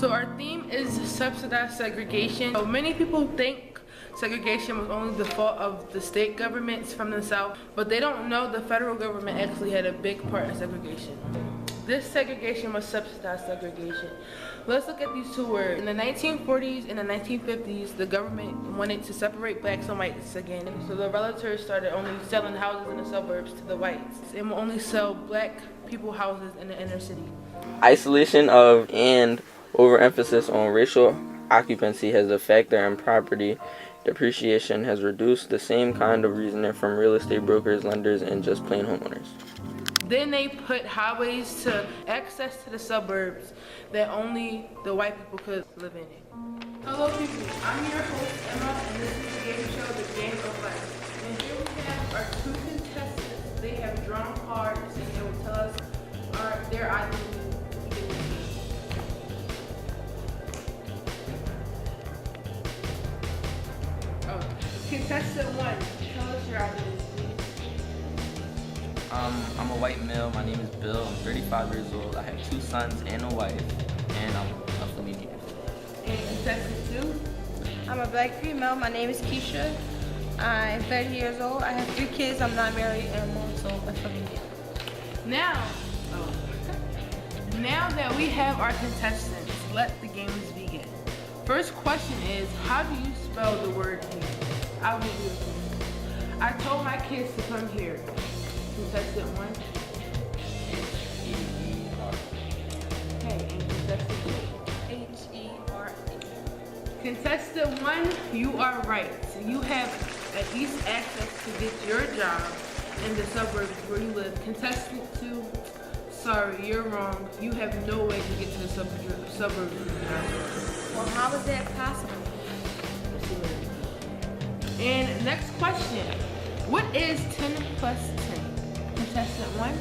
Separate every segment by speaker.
Speaker 1: So our theme is subsidized segregation. So many people think segregation was only the fault of the state governments from the South, but they don't know the federal government actually had a big part in segregation. This segregation was subsidized segregation. Let's look at these two words. In the 1940s and the 1950s, the government wanted to separate blacks and whites again. So the realtors started only selling houses in the suburbs to the whites and will only sell black people houses in the inner city.
Speaker 2: Isolation of and overemphasis on racial occupancy has a factor in property depreciation has reduced the same kind of reasoning from real estate brokers, lenders, and just plain homeowners.
Speaker 1: Then they put highways to access to the suburbs that only the white people could live in it. Hello people, I'm your host Emma, and this is the game show, The Game of Life. And here we have our two contestants. They have drawn cards and they will tell us their identity. Contestant 1, tell us your identity, please.
Speaker 2: I'm a white male. My name is Bill. I'm 35 years old. I have 2 sons and a wife, and I'm a Filipino.
Speaker 1: And contestant 2?
Speaker 3: I'm a black female. My name is Keisha. I'm 30 years old. I have 3 kids. I'm not married, and I'm also a Filipino.
Speaker 1: Now that we have our contestants, let the games begin. First question is, how do you spell the word here? I'll give you a clue. I told my kids to come here. Contestant 1.
Speaker 2: H-E-E-R.
Speaker 1: Okay, and contestant 2.
Speaker 3: H-E-R-E.
Speaker 1: Contestant 1, you are right. So you have at least access to get your job in the suburbs where you live. Contestant 2, sorry, you're wrong. You have no way to get to the suburbs.
Speaker 3: Well, how is that possible?
Speaker 1: And next question. What is 10 plus 10? Contestant 1?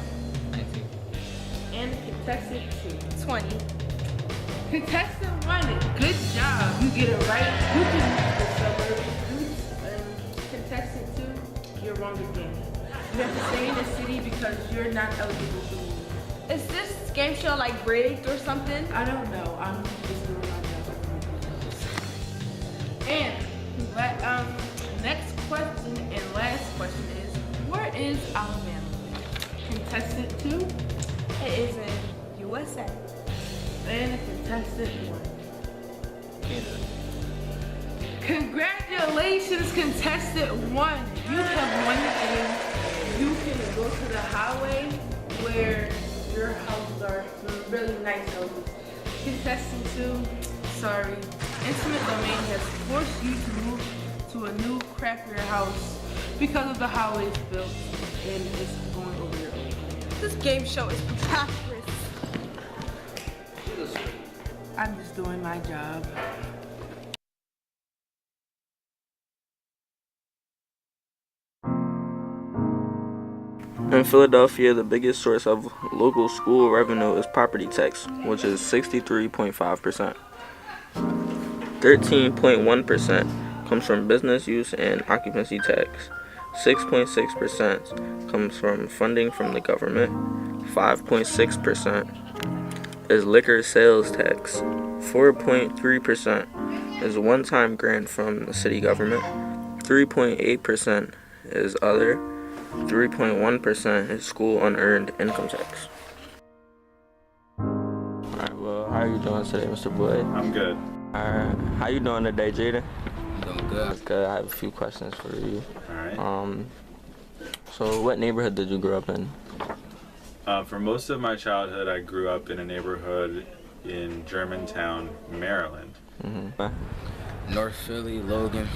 Speaker 2: 19.
Speaker 1: And contestant 2?
Speaker 3: 20.
Speaker 1: Contestant 1, good job. You get it right. You can use the suburbs. And contestant 2, you're wrong again. You have to stay in the city because you're not eligible to move.
Speaker 3: Is this game show like rigged or something?
Speaker 1: I don't know. I'm just doing my job. And next question and last question is, where is Alabama? Contestant 2?
Speaker 3: It is in USA.
Speaker 1: And contestant 1.
Speaker 2: Canada.
Speaker 1: Congratulations, contestant 1. You have won the game. You can go to the highway where your houses are really nice houses. Contestant 2, sorry. Intimate domain has forced you to move to a new, crappier house because of the highway it's built and it's going over your own.
Speaker 3: This game show is preposterous.
Speaker 1: I'm just doing my job.
Speaker 2: In Philadelphia, the biggest source of local school revenue is property tax, which is 63.5%. 13.1% comes from business use and occupancy tax. 6.6% comes from funding from the government. 5.6% is liquor sales tax. 4.3% is a one-time grant from the city government. 3.8% is other. 3.1% is school unearned income tax. Alright, well, how are you doing today, Mr. Boyd?
Speaker 4: I'm good.
Speaker 2: Alright, how you doing today, Jaden?
Speaker 4: Doing good.
Speaker 2: That's good. I have a few questions for you.
Speaker 4: Alright.
Speaker 2: So what neighborhood did you grow up in?
Speaker 4: For most of my childhood, I grew up in a neighborhood in Germantown, Maryland.
Speaker 2: Mm-hmm.
Speaker 5: North Philly, Logan.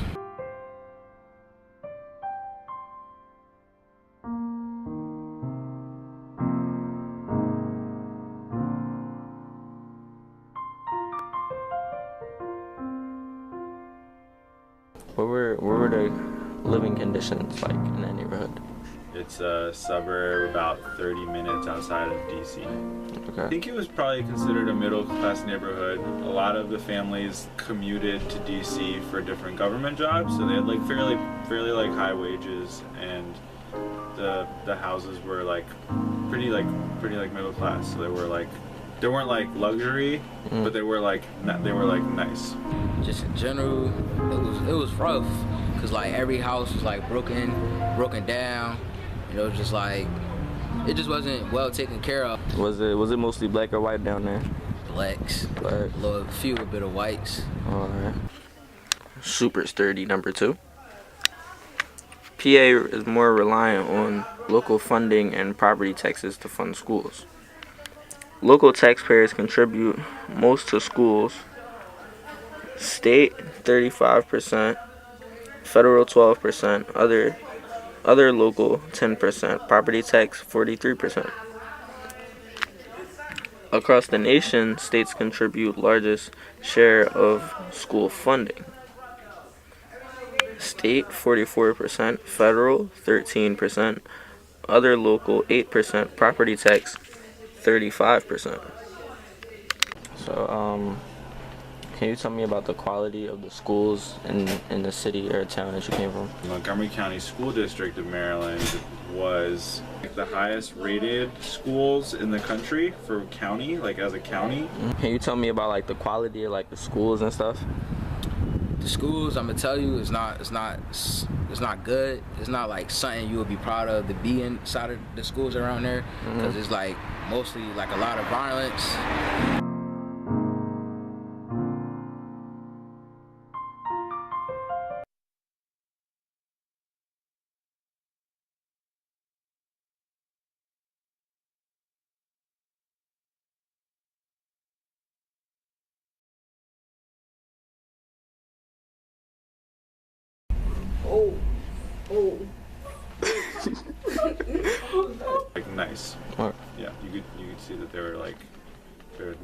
Speaker 2: What were the living conditions like in that neighborhood?
Speaker 4: It's a suburb about 30 minutes outside of DC. I
Speaker 2: Okay.
Speaker 4: think it was probably considered a middle-class neighborhood. A lot of the families commuted to DC for different government jobs, so they had like fairly like high wages, and the houses were like pretty middle class. So they were like they weren't like luxury, but they were like nice.
Speaker 5: Just in general, it was rough, cause like every house was like broken down. You know, just like it just wasn't well taken care of.
Speaker 2: Was it mostly black or white down there?
Speaker 5: Blacks,
Speaker 2: Black.
Speaker 5: a few bit of whites.
Speaker 2: Alright. Super sturdy, number 2. PA is more reliant on local funding and property taxes to fund schools. Local taxpayers contribute most to schools. State 35%, federal 12%, other local 10%, property tax 43%. Across the nation, states contribute largest share of school funding. State 44%, federal 13%, other local 8%, property tax 35%. So, can you tell me about the quality of the schools in the city or town that you came from?
Speaker 4: Montgomery County School District of Maryland was the highest rated schools in the country for county, like as a county.
Speaker 2: Can you tell me about like the quality of like the schools and stuff?
Speaker 5: The schools, I'm gonna tell you, it's not good. It's not like something you would be proud of to be inside of the schools around there, because it's like mostly like a lot of violence.
Speaker 4: Like nice.
Speaker 2: Alright.
Speaker 4: Yeah, you could see that there was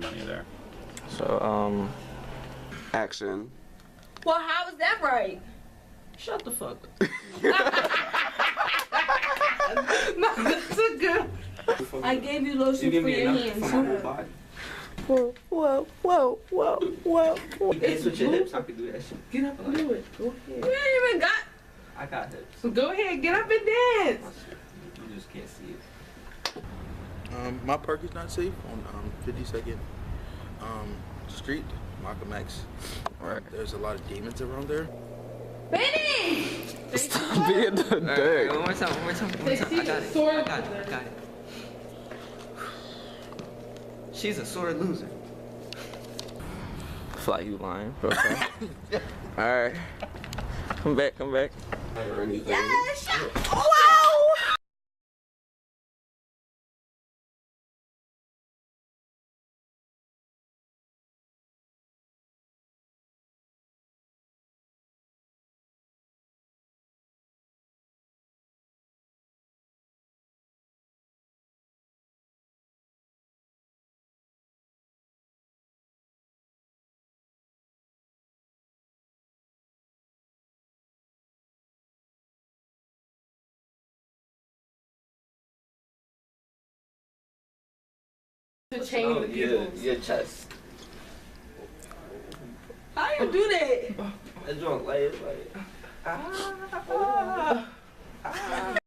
Speaker 4: money there.
Speaker 2: So,
Speaker 6: Action.
Speaker 3: Well, how is that right?
Speaker 5: Shut the fuck up.
Speaker 1: That's a good.
Speaker 3: I gave you lotion for your hands.
Speaker 1: Whoa. It's
Speaker 7: hips, I could do that shit.
Speaker 1: Get up and do it. Go ahead.
Speaker 3: You ain't even got.
Speaker 7: I got hips.
Speaker 1: So go ahead, get up and dance.
Speaker 7: You just can't see it.
Speaker 8: My park is not safe on 52nd Street, Malcolm X.
Speaker 2: Alright.
Speaker 8: There's a lot of demons around there.
Speaker 3: Benny!
Speaker 2: stop being the dick.
Speaker 7: One more time. I got it. She's a sore loser.
Speaker 2: Fly, you lying. Okay. Alright. Come back.
Speaker 3: Yes! Wow!
Speaker 1: To change the people.
Speaker 7: Your chest.
Speaker 3: How you do that?
Speaker 7: That joint like